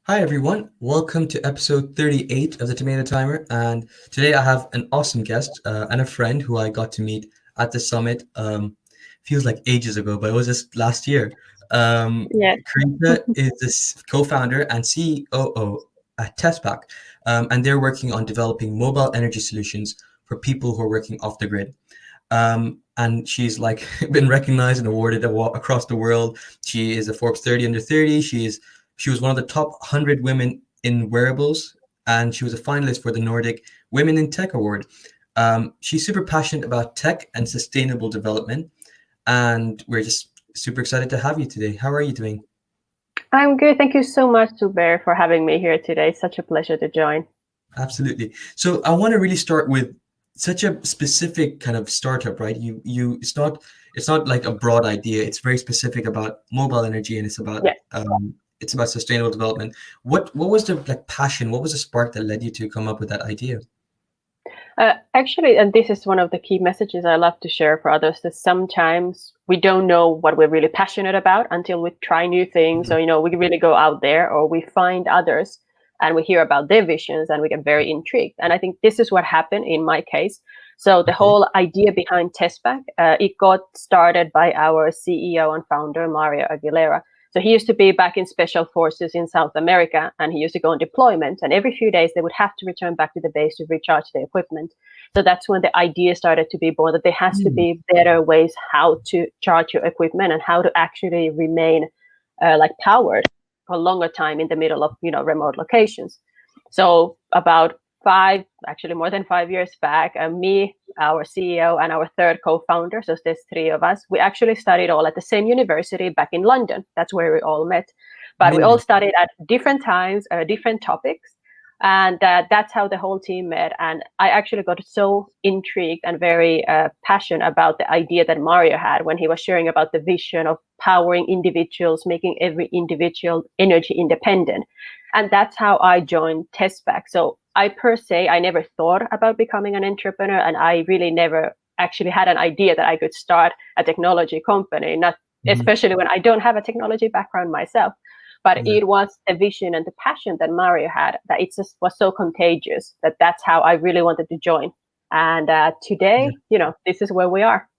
Hi everyone, welcome to episode 38 of the Tomato Timer. And today I have an awesome guest and a friend who I got to meet at the summit. Feels like ages ago, but it was just last year. Yes. Caritta is this co-founder and COO at Testpack, and they're working on developing mobile energy solutions for people who are working off the grid. And she's like been recognized and awarded across the world. She is a Forbes 30 under 30. She was one of the top 100 women in wearables, and she was a finalist for the Nordic Women in Tech Award. She's super passionate about tech and sustainable development, and we're just super excited to have you today. How are you doing? I'm good. Thank you so much, Zubair, for having me here today. Such a pleasure to join. Absolutely. So I want to really start with such a specific kind of startup, right? It's not like a broad idea. It's very specific about mobile energy, and Yeah. it's about sustainable development. What was the like passion? What was the spark that led you to come up with that idea? Actually, and this is one of the key messages I love to share for others, that sometimes we don't know what we're really passionate about until we try new things, Mhm. or, we really go out there, or we find others and we hear about their visions and we get very intrigued. And I think this is what happened in my case. So the Okay. whole idea behind Tespack, it got started by our CEO and founder, Mario Aguilera. So he used to be back in special forces in South America, and he used to go on deployment. And every few days, they would have to return back to the base to recharge the equipment. So that's when the idea started to be born, that there has to Hmm. be better ways how to charge your equipment and how to actually remain powered for a longer time in the middle of remote locations. So about actually more than 5 years back, me, our CEO, and our third co-founder, so there's three of us, we actually studied all at the same university back in London. That's where we all met. But we all Amazing. studied at different times, different topics. And that's how the whole team met. And I actually got so intrigued and very passionate about the idea that Mario had when he was sharing about the vision of powering individuals, making every individual energy independent. And that's how I joined Testpack. So I never thought about becoming an entrepreneur, and I really never actually had an idea that I could start a technology company, not Mhm. especially when I don't have a technology background myself. But Yeah. it was the vision and the passion that Mario had, that it just was so contagious that that's how I really wanted to join. And Yeah. today, this is where we are.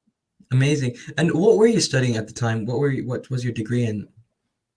Amazing. And what were you studying at the time? What was your degree in?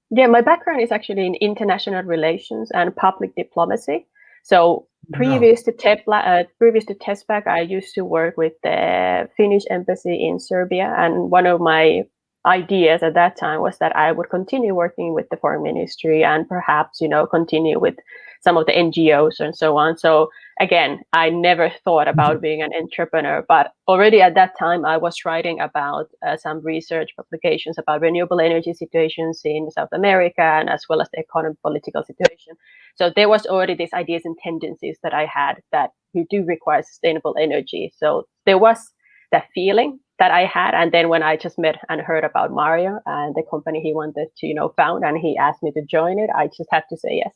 Yeah, my background is actually in international relations and public diplomacy. So Wow. previous to Testpack, I used to work with the Finnish embassy in Serbia, and one of my ideas at that time was that I would continue working with the foreign ministry and perhaps continue with some of the NGOs and so on. So again, I never thought about being an entrepreneur, but already at that time, I was writing about some research publications about renewable energy situations in South America, and as well as the economic political situation. So there was already these ideas and tendencies that I had, that we do require sustainable energy. So there was that feeling that I had. And then when I just met and heard about Mario and the company he wanted to, found, and he asked me to join it, I just had to say yes.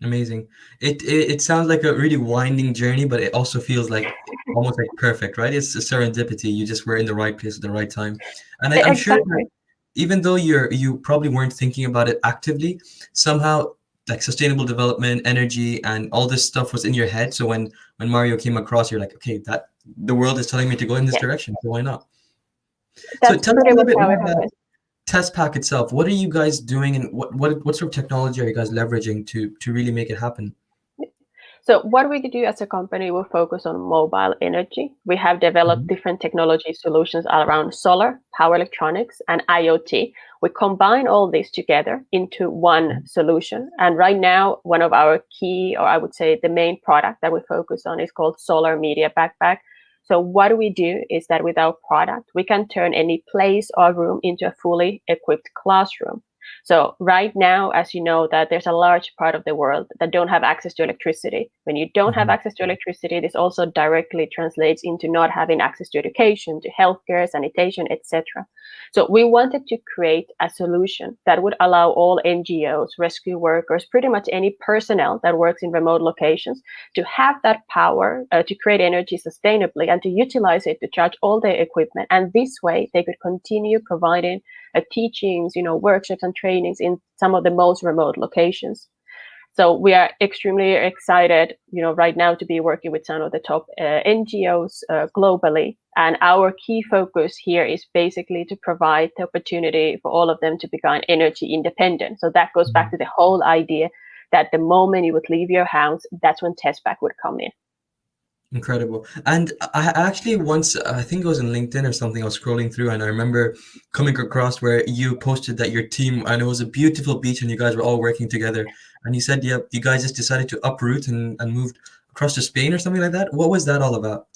Amazing. It sounds like a really winding journey, but it also feels like almost like perfect, right? It's a serendipity. You just were in the right place at the right time. And I'm sure that Exactly. even though you probably weren't thinking about it actively, somehow like sustainable development, energy, and all this stuff was in your head. So when Mario came across, you're like, okay, that the world is telling me to go in this Yeah, direction, so why not? So that's tell us a pretty little much bit how more it about happened. Testpack itself. What are you guys doing, and what sort of technology are you guys leveraging to really make it happen? So what we do as a company, we focus on mobile energy. We have developed Mhm. different technology solutions around solar, power electronics, and IoT. We combine all this together into one solution. And right now, one of our key, or I would say the main product that we focus on, is called Solar Media Backpack. So what we do is that with our product, we can turn any place or room into a fully equipped classroom. So right now, as you know, that there's a large part of the world that don't have access to electricity. When you don't have Mhm. access to electricity, this also directly translates into not having access to education, to healthcare, sanitation, etc. So we wanted to create a solution that would allow all NGOs, rescue workers, pretty much any personnel that works in remote locations to have that power to create energy sustainably and to utilize it to charge all their equipment. And this way, they could continue providing teachings, workshops and trainings in some of the most remote locations. So we are extremely excited, right now to be working with some of the top NGOs globally. And our key focus here is basically to provide the opportunity for all of them to become energy independent. So that goes back to the whole idea that the moment you would leave your house, that's when Tespack would come in. Incredible. And I actually once, I think it was in LinkedIn or something, I was scrolling through and I remember coming across where you posted that your team, and it was a beautiful beach and you guys were all working together. And you said, yeah, you guys just decided to uproot and moved across to Spain or something like that. What was that all about?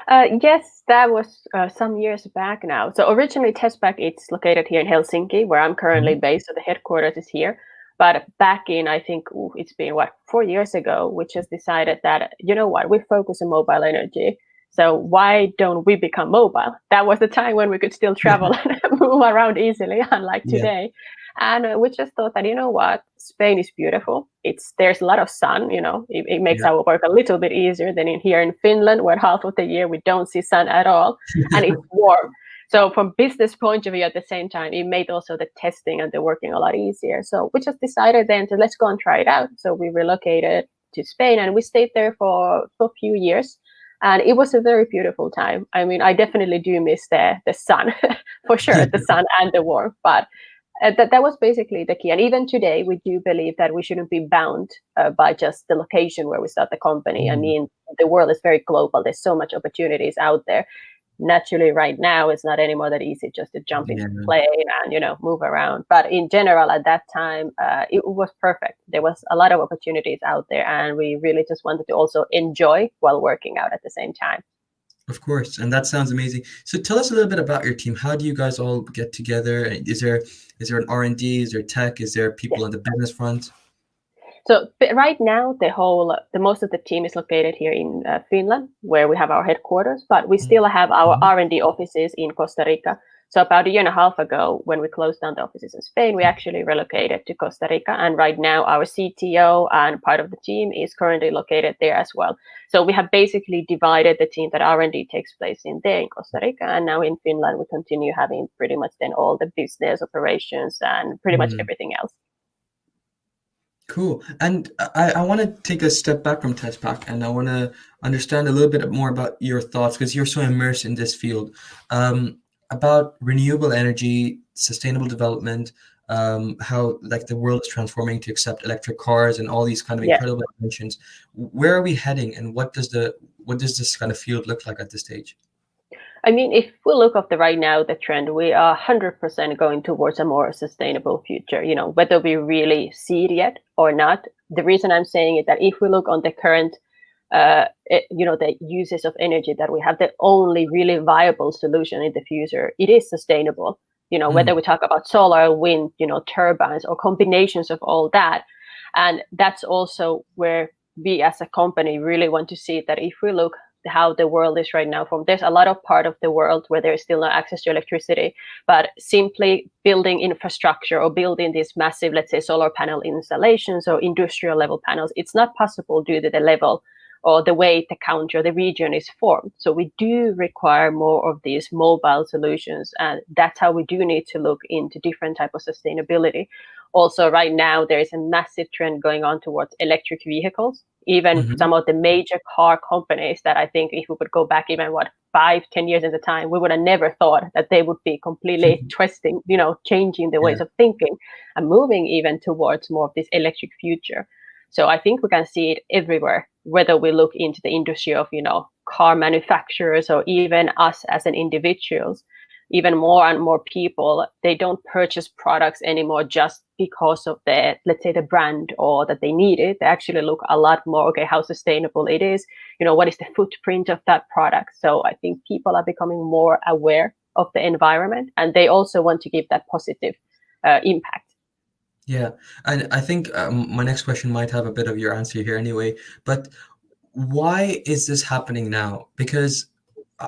Yes, that was some years back now. So originally Testpack, it's located here in Helsinki, where I'm currently Mhm. based, so the headquarters is here. But back in, I think, it's been 4 years ago, we just decided that, we focus on mobile energy. So why don't we become mobile? That was the time when we could still travel and move around easily, unlike Yeah, today. And we just thought that, Spain is beautiful. There's a lot of sun, it makes yeah, our work a little bit easier than here in Finland, where half of the year we don't see sun at all, and it's warm. So from business point of view, at the same time, it made also the testing and the working a lot easier. So we just decided then to let's go and try it out. So we relocated to Spain and we stayed there for a few years. And it was a very beautiful time. I mean, I definitely do miss the sun, for sure, the sun and the warmth. But that was basically the key. And even today, we do believe that we shouldn't be bound by just the location where we start the company. I Mm, mean, the world is very global. There's so much opportunities out there. Naturally, right now, it's not anymore that easy just to jump into the yeah. plane and, move around. But in general, at that time, it was perfect. There was a lot of opportunities out there. And we really just wanted to also enjoy while working out at the same time. Of course, and that sounds amazing. So tell us a little bit about your team. How do you guys all get together? Is there an R&D? Is there tech? Is there people Yes. on the business front? So right now, the most of the team is located here in Finland, where we have our headquarters. But we still have our Mhm. R&D offices in Costa Rica. So about a year and a half ago, when we closed down the offices in Spain, we actually relocated to Costa Rica. And right now, our CTO and part of the team is currently located there as well. So we have basically divided the team that R&D takes place in there in Costa Rica, and now in Finland, we continue having pretty much then all the business operations and pretty much Mm. everything else. Cool. And I want to take a step back from Testpack and I want to understand a little bit more about your thoughts because you're so immersed in this field about renewable energy, sustainable development, how like the world is transforming to accept electric cars and all these kind of Yeah. incredible inventions. Where are we heading and what does this kind of field look like at this stage? I mean, if we look at right now, the trend, we are 100% going towards a more sustainable future, whether we really see it yet or not. The reason I'm saying it that if we look on the current, the uses of energy that we have, the only really viable solution in the future, it is sustainable. Whether Mm, we talk about solar, wind, turbines or combinations of all that. And that's also where we as a company really want to see that if we look how the world is right now there's a lot of part of the world where there is still no access to electricity, but simply building infrastructure or building these massive, let's say, solar panel installations or industrial level panels, it's not possible due to the level or the way the country or the region is formed. So we do require more of these mobile solutions, and that's how we do need to look into different type of sustainability. Also, right now there is a massive trend going on towards electric vehicles. Even mhm. some of the major car companies that I think if we would go back even 5-10 years in the time, we would have never thought that they would be completely twisting, changing the Yeah. ways of thinking and moving even towards more of this electric future. So I think we can see it everywhere, whether we look into the industry of, car manufacturers or even us as an individuals. Even more and more people, they don't purchase products anymore just because of the, let's say, the brand or that they need it. They actually look a lot more, okay, how sustainable it is, what is the footprint of that product. So I think people are becoming more aware of the environment and they also want to give that positive impact. Yeah. And I think my next question might have a bit of your answer here anyway, but why is this happening now? Because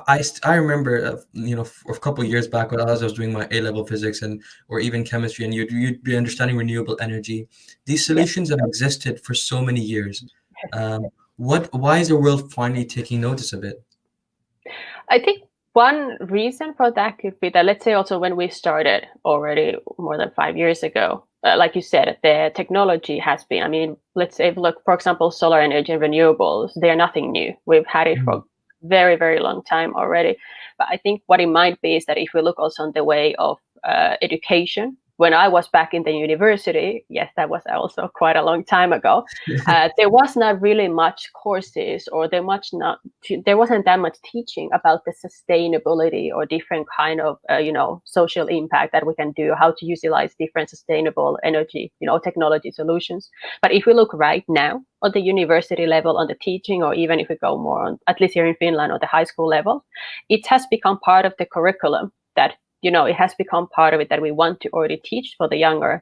I remember, a couple of years back when I was doing my A-level physics and or even chemistry, and you'd be understanding renewable energy. These Yes. solutions have existed for so many years. Why is the world finally taking notice of it? I think one reason for that could be that, let's say, also when we started already more than 5 years ago, like you said, the technology has been, I mean, let's say, look, for example, solar energy and renewables, they're nothing new. We've had it for very, very long time already. But I think what it might be is that if we look also on the way of education, when I was back in the university, yes, that was also quite a long time ago, there was not really much courses, or there wasn't that much teaching about the sustainability or different kind of, social impact that we can do, how to utilize different sustainable energy, technology solutions. But if we look right now on the university level, on the teaching, or even if we go more on, at least here in Finland, on the high school level, it has become part of the curriculum that, it has become part of it that we want to already teach for the younger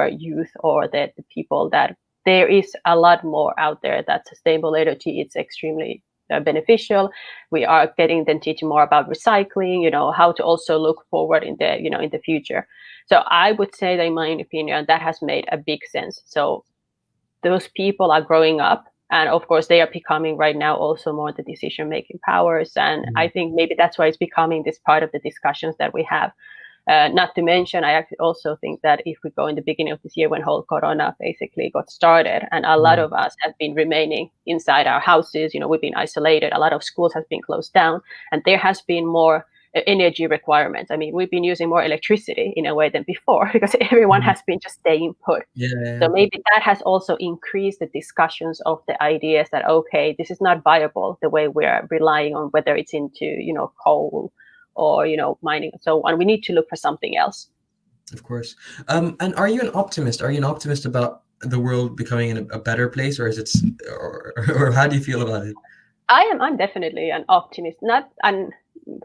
youth, or the people, that there is a lot more out there, that sustainable energy is extremely beneficial. We are getting them teaching more about recycling, how to also look forward in the, in the future. So I would say that, in my opinion, that has made a big sense. So those people are growing up, and of course they are becoming right now also more the decision making powers, and I think maybe that's why it's becoming this part of the discussions that we have. Not to mention, I actually also think that if we go in the beginning of this year, when whole corona basically got started, and a lot of us have been remaining inside our houses, we've been isolated, a lot of schools have been closed down, and there has been more energy requirements. I mean, we've been using more electricity in a way than before, because everyone has been just staying put. So maybe that has also increased the discussions of the ideas that, okay, this is not viable the way we're relying on, whether it's into, coal or, mining and so on. We need to look for something else. Of course. And are you an optimist? Are you an optimist about the world becoming in a better place, or is it, or how do you feel about it? I'm definitely an optimist. Not, and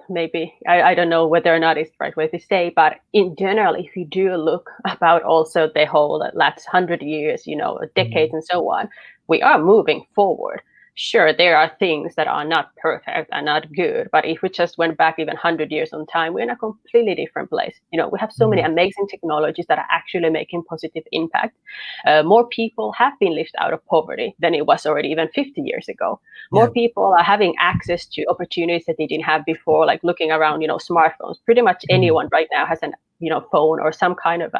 maybe I don't know whether or not it's the right way to say, but in general, if you do look about also the whole last 100 years, decades and so on, we are moving forward. Sure, there are things that are not perfect and not good, but if we just went back even 100 years on time, we're in a completely different place. We have so many amazing technologies that are actually making positive impact. More people have been lifted out of poverty than it was already even 50 years ago. More people are having access to opportunities that they didn't have before, like looking around, smartphones. Pretty much anyone right now has an, phone or some kind of,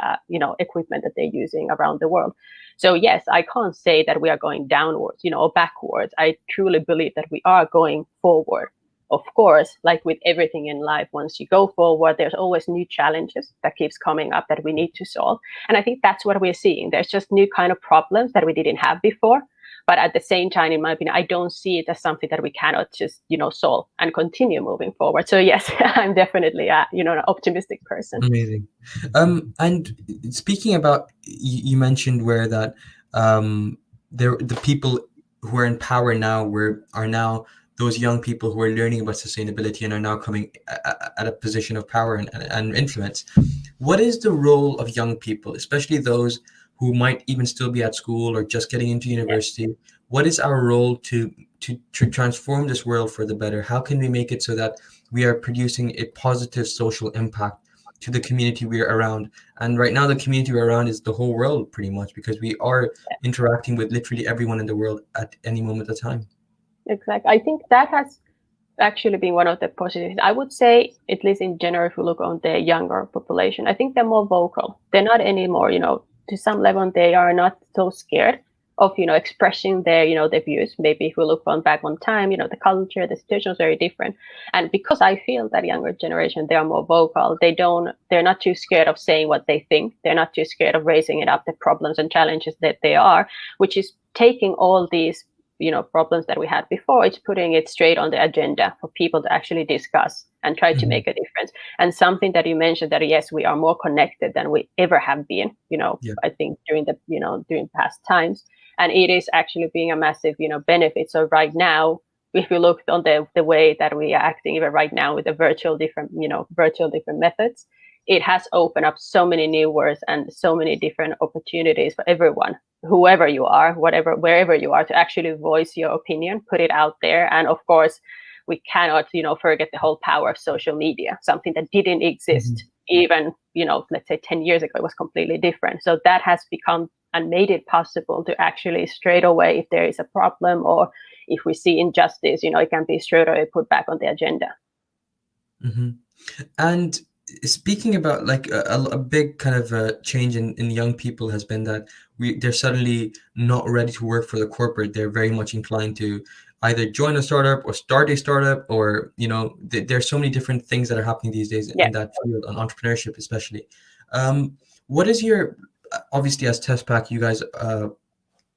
equipment that they're using around the world. So yes, I can't say that we are going downwards, or backwards. I truly believe that we are going forward. Of course, like with everything in life, once you go forward, there's always new challenges that keeps coming up that we need to solve. And I think that's what we're seeing. There's just new kind of problems that we didn't have before. But at the same time, in my opinion, I don't see it as something that we cannot just, solve and continue moving forward. So yes, I'm definitely an optimistic person. Amazing. And speaking about, you mentioned where that the people who are in power now are now those young people who are learning about sustainability and are now coming at a position of power and influence. What is the role of young people, especially those who might even still be at school or just getting into university? Yeah. What is our role to transform this world for the better? How can we make it so that we are producing a positive social impact to the community we're around? And right now, the community we're around is the whole world, pretty much, because we are interacting with literally everyone in the world at any moment of time. Exactly. I think that has actually been one of the positives. I would say, at least in general, if you look on the younger population, I think they're more vocal. They're not anymore, to some level, they are not so scared of, expressing their, their views. Maybe if we look back on time, the culture, the situation is very different. And because I feel that younger generation, they are more vocal. They're not too scared of saying what they think. They're not too scared of raising it up, the problems and challenges that they are, which is taking all these, problems that we had before. It's putting it straight on the agenda for people to actually discuss and try to make a difference. And something that you mentioned, that yes, we are more connected than we ever have been, I think during past times. And it is actually being a massive, benefit. So right now, if you look on the way that we are acting even right now with the virtual different methods, it has opened up so many new words and so many different opportunities for everyone, whoever you are, wherever you are, to actually voice your opinion, put it out there. And of course, we cannot, forget the whole power of social media, something that didn't exist even, let's say 10 years ago. It was completely different. So that has become and made it possible to actually straight away, if there is a problem or if we see injustice, it can be straight away put back on the agenda. And speaking about like a big kind of change in young people has been that they're suddenly not ready to work for the corporate. They're very much inclined to either join a startup or start a startup, or there's so many different things that are happening these days Yeah. in that field, on entrepreneurship especially. What is your, obviously as Testpack, you guys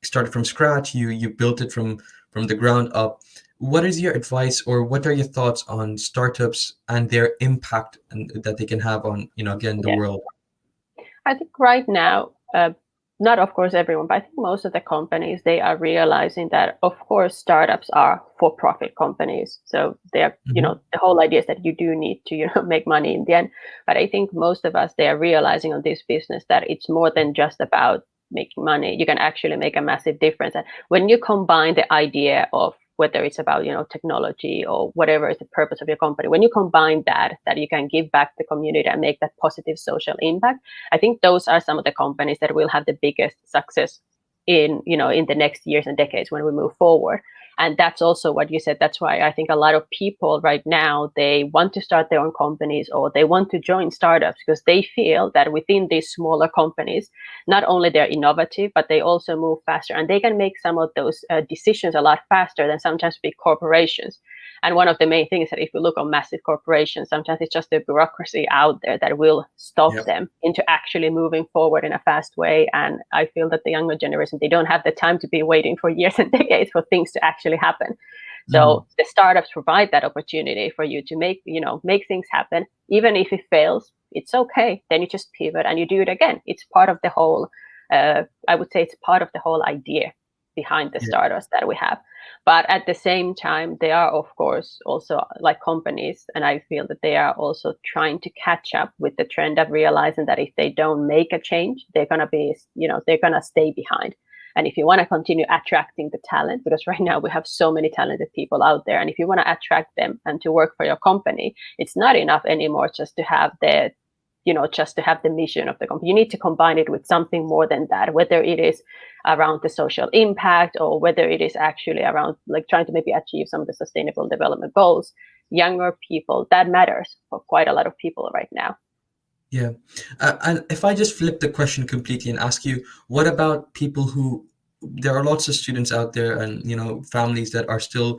started from scratch. You built it from the ground up. What is your advice, or what are your thoughts on startups and their impact that they can have on, again, the Yeah. world? I think right now, not of course everyone, but I think most of the companies, they are realizing that of course startups are for-profit companies. So they are, Hmm. the whole idea is that you do need to, make money in the end. But I think most of us, they are realizing on this business that it's more than just about making money. You can actually make a massive difference. And when you combine the idea of whether it's about technology or whatever is the purpose of your company, when you combine that you can give back to the community and make that positive social impact, I think those are some of the companies that will have the biggest success in the next years and decades when we move forward. And that's also what you said. That's why I think a lot of people right now, they want to start their own companies or they want to join startups because they feel that within these smaller companies, not only they're innovative, but they also move faster and they can make some of those decisions a lot faster than sometimes big corporations. And one of the main things that if we look on massive corporations, sometimes it's just the bureaucracy out there that will stop Yep. them into actually moving forward in a fast way. And I feel that the younger generation, they don't have the time to be waiting for years and decades for things to actually happen. Mhm. So the startups provide that opportunity for you to make things happen. Even if it fails, it's okay. Then you just pivot and you do it again. It's part of the whole, I would say it's part of the whole idea behind the Yeah. startups that we have. But at the same time, they are, of course, also like companies. And I feel that they are also trying to catch up with the trend of realizing that if they don't make a change, they're going to be, they're going to stay behind. And if you want to continue attracting the talent, because right now we have so many talented people out there, and if you want to attract them and to work for your company, it's not enough anymore just to have the mission of the company. You need to combine it with something more than that, whether it is around the social impact or whether it is actually around like trying to maybe achieve some of the sustainable development goals. Younger people, that matters for quite a lot of people right now. Yeah. And if I just flip the question completely and ask you, what about people who, there are lots of students out there and, families that are still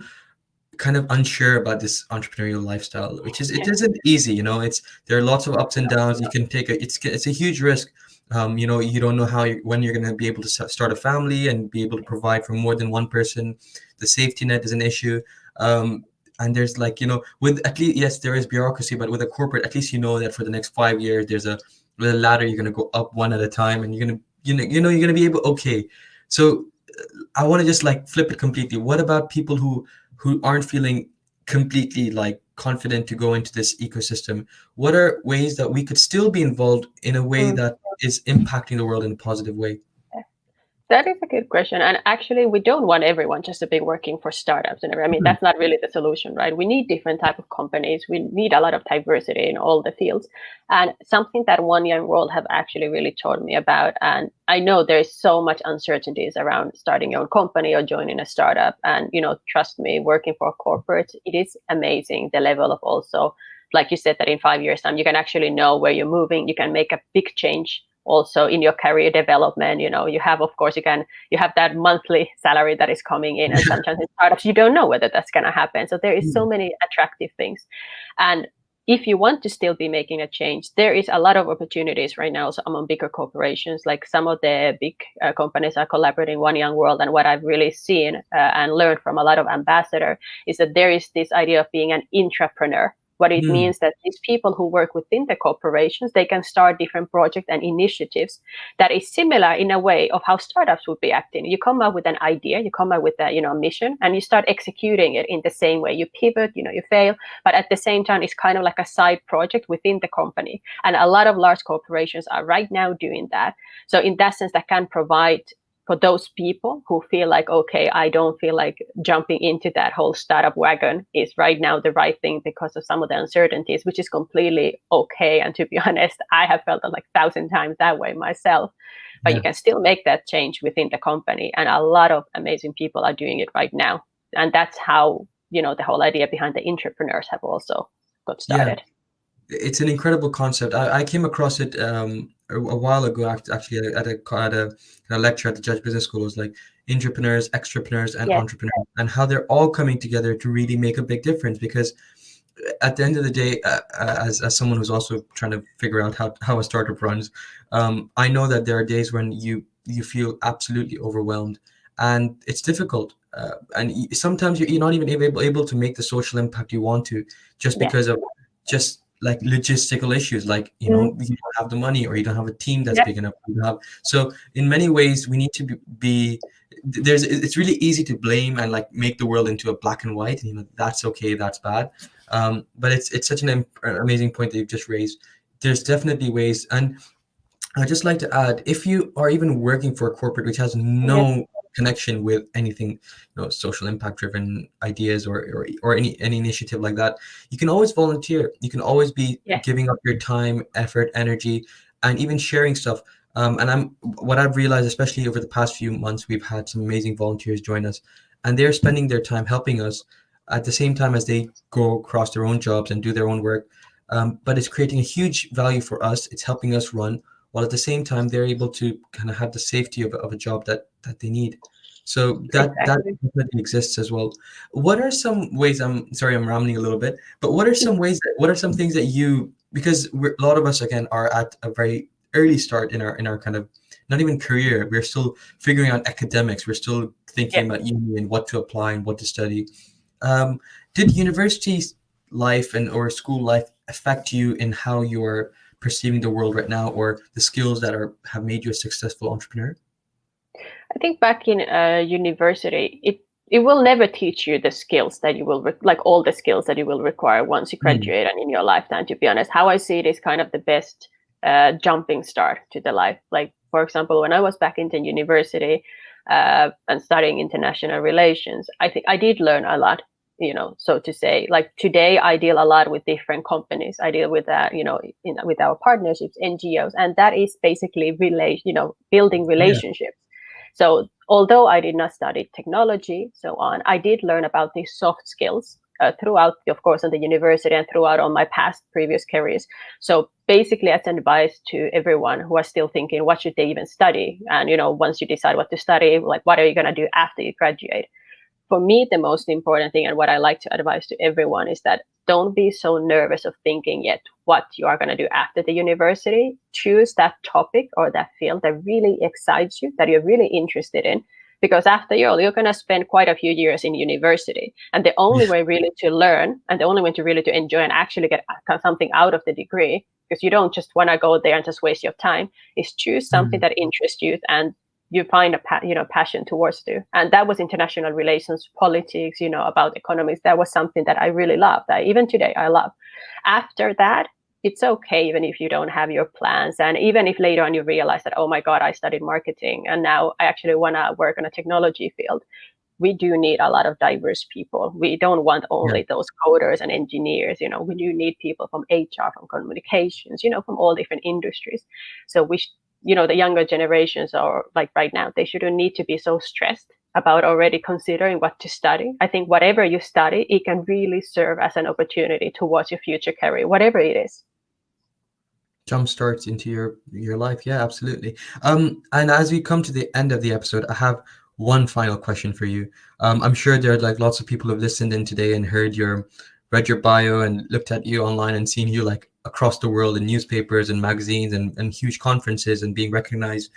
kind of unsure about this entrepreneurial lifestyle, which is, it Yeah. isn't easy. There are lots of ups and downs. You can take it's a huge risk. You don't know when you're going to be able to start a family and be able to provide for more than one person. The safety net is an issue. And there's like, with, at least, yes, there is bureaucracy, but with a corporate, at least that for the next 5 years, there's a little ladder. You're going to go up one at a time, and you're going to, you're going to be able, okay. So I want to just like flip it completely. What about people who aren't feeling completely like confident to go into this ecosystem? What are ways that we could still be involved in a way Mm. that is impacting the world in a positive way? That is a good question. And actually, we don't want everyone just to be working for startups and everything. I mean, Mhm. that's not really the solution, right? We need different type of companies. We need a lot of diversity in all the fields. And something that One Young World have actually really told me about, and I know there's so much uncertainties around starting your own company or joining a startup. And, trust me, working for a corporate, it is amazing the level of also, like you said, that in 5 years time, you can actually know where you're moving. You can make a big change also in your career development. You have, of course, you have that monthly salary that is coming in, and sometimes in startups you don't know whether that's going to happen. So there is so many attractive things. And if you want to still be making a change, there is a lot of opportunities right now, so among bigger corporations. Like some of the big companies are collaborating One Young World, and what I've really seen and learned from a lot of ambassadors is that there is this idea of being an intrapreneur. What it Mm. means that these people who work within the corporations, they can start different projects and initiatives that is similar in a way of how startups would be acting. You come up with an idea, you come up with a mission, and you start executing it in the same way. You pivot, you fail, but at the same time, it's kind of like a side project within the company. And a lot of large corporations are right now doing that. So in that sense, that can provide for those people who feel like, okay, I don't feel like jumping into that whole startup wagon is right now the right thing because of some of the uncertainties, which is completely okay. And to be honest, I have felt like 1,000 times that way myself. But you Yeah. can still make that change within the company. And a lot of amazing people are doing it right now. And that's how, the whole idea behind the entrepreneurs have also got Yeah. started. it's an incredible concept. I came across it a while ago, actually, at a lecture at the Judge Business School. It was like entrepreneurs, extrapreneurs, and Yes. entrepreneurs, and how they're all coming together to really make a big difference. Because at the end of the day, as someone who's also trying to figure out how a startup runs, I know that there are days when you feel absolutely overwhelmed, and it's difficult. Sometimes you're not even able to make the social impact you want to, just Yes. because of just like logistical issues, like Mm. you don't have the money, or you don't have a team that's Yeah. big enough to have. So in many ways, we need to be it's really easy to blame and like make the world into a black and white, and that's okay, that's bad. But it's such an amazing point that you've just raised. There's definitely ways. And I'd just like to add, if you are even working for a corporate which has Yes. no connection with anything, social impact driven ideas, or any initiative like that, you can always volunteer. You can always be Yes. giving up your time, effort, energy, and even sharing stuff. And what I've realized, especially over the past few months, we've had some amazing volunteers join us, and they're spending their time helping us at the same time as they go across their own jobs and do their own work. But it's creating a huge value for us. It's helping us run, while at the same time they're able to kind of have the safety of a job that they need. So that Exactly. definitely exists as well. What are some ways? I'm sorry, I'm rambling a little bit, but what are some ways what are some things that because a lot of us again are at a very early start in our kind of, not even career. We're still figuring out academics. We're still thinking Yes. about uni and what to apply and what to study. Um, did university life or school life affect you in how you're perceiving the world right now, or the skills that have made you a successful entrepreneur? I think back in university, it will never teach you the skills that you will like all the skills that you will require once you Mm, graduate and in your lifetime. To be honest, how I see it is kind of the best jumping start to the life. Like for example, when I was back into university and studying international relations, I think I did learn a lot. So to say, like today I deal a lot with different companies. I deal with with our partnerships, NGOs, and that is basically building yeah. relationships. So although I did not study technology, so on, I did learn about these soft skills throughout, of course, on the university and throughout all my past previous careers. So basically, as an advice to everyone who are still thinking, what should they even study? And once you decide what to study, like what are you going to do after you graduate? For me, the most important thing and what I like to advise to everyone is that don't be so nervous of thinking yet what you are going to do after the university. Choose that topic or that field that really excites you, that you're really interested in. Because after all, you're going to spend quite a few years in university. And the only way really to learn and the only way to really to enjoy and actually get something out of the degree, because you don't just want to go there and just waste your time, is choose something Mm, that interests you and you find a passion towards it. And that was international relations, politics, about economics. That was something that I really loved. Even today I love. After that, it's okay even if you don't have your plans, and even if later on you realize that, oh my god, I studied marketing and now I actually want to work on a technology field. We do need a lot of diverse people. We don't want yeah. only those coders and engineers. We do need people from HR, from communications, from all different industries. So the younger generations are like right now, they shouldn't need to be so stressed about already considering what to study. I think whatever you study, it can really serve as an opportunity towards your future career, whatever it is. Jump starts into your life. Yeah, absolutely. And as we come to the end of the episode, I have one final question for you. I'm sure there are like lots of people who have listened in today and read your bio and looked at you online and seen you like across the world in newspapers and magazines and huge conferences and being recognized,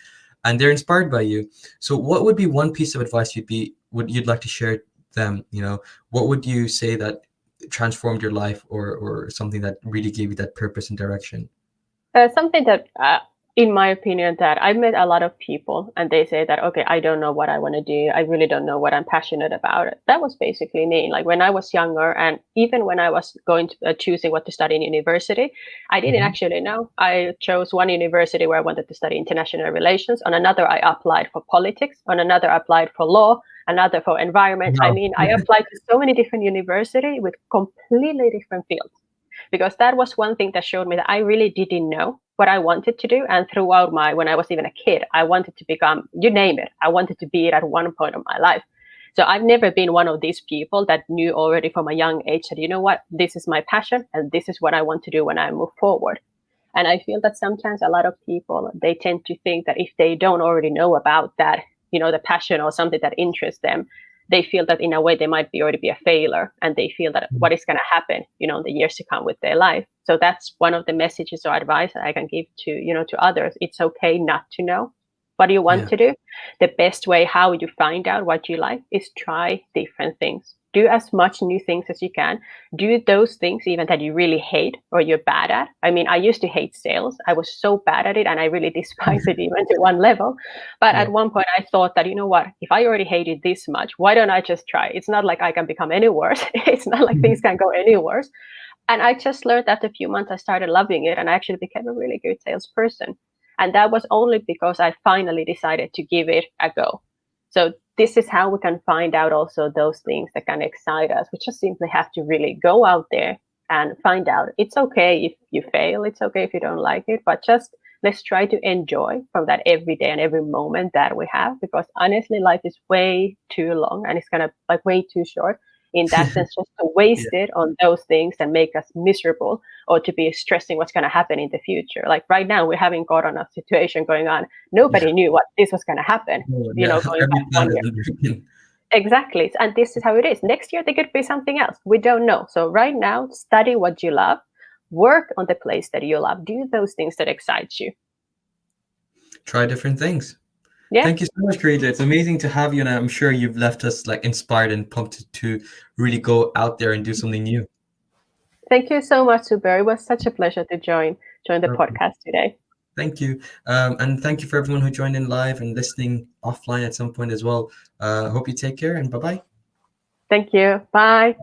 and they're inspired by you. So what would be one piece of advice you'd like to share them? What would you say that transformed your life, or something that really gave you that purpose and direction? Something that, in my opinion, that I've met a lot of people and they say that, okay, I don't know what I want to do. I really don't know what I'm passionate about. That was basically me. Like when I was younger, and even when I was going to choosing what to study in university, I didn't Mhm. actually know. I chose one university where I wanted to study international relations. On another, I applied for politics. On another, I applied for law. Another for environment. I Wow. mean, I applied to so many different universities with completely different fields, because that was one thing that showed me that I really didn't know what I wanted to do. And throughout when I was even a kid, I wanted to become, you name it, I wanted to be it at one point of my life. So I've never been one of these people that knew already from a young age that, you know what, this is my passion and this is what I want to do when I move forward. And I feel that sometimes a lot of people, they tend to think that if they don't already know about that, the passion or something that interests them, they feel that in a way they might already be a failure, and they feel that what is going to happen, in the years to come with their life. So that's one of the messages or advice that I can give to others. It's okay not to know what you want to do. The best way how you find out what you like is try different things. Do as much new things as you can. Do those things even that you really hate or you're bad at. I mean, I used to hate sales. I was so bad at it and I really despise it even to one level. But at one point I thought that, you know what, if I already hate it this much, why don't I just try? It's not like I can become any worse. It's not like things can go any worse. And I just learned that a few months I started loving it and I actually became a really good salesperson. And that was only because I finally decided to give it a go. So this is how we can find out also those things that can excite us. We just simply have to really go out there and find out. It's okay if you fail. It's okay if you don't like it, but just let's try to enjoy from that every day and every moment that we have, because honestly, life is way too long and it's kind of like way too short. In that sense, just to waste it on those things that make us miserable or to be stressing what's going to happen in the future. Like right now, we haven't got on a situation going on. Nobody knew what this was going to happen, going back 1 year. Exactly. And this is how it is. Next year, there could be something else. We don't know. So right now, study what you love, work on the place that you love, do those things that excite you. Try different things. Yeah. Thank you so much, Caritta. It's amazing to have you, and I'm sure you've left us like inspired and pumped to really go out there and do something new. Thank you so much, Suber. It was such a pleasure to join the podcast today. Thank you. And thank you for everyone who joined in live and listening offline at some point as well. Hope you take care and bye-bye. Thank you. Bye.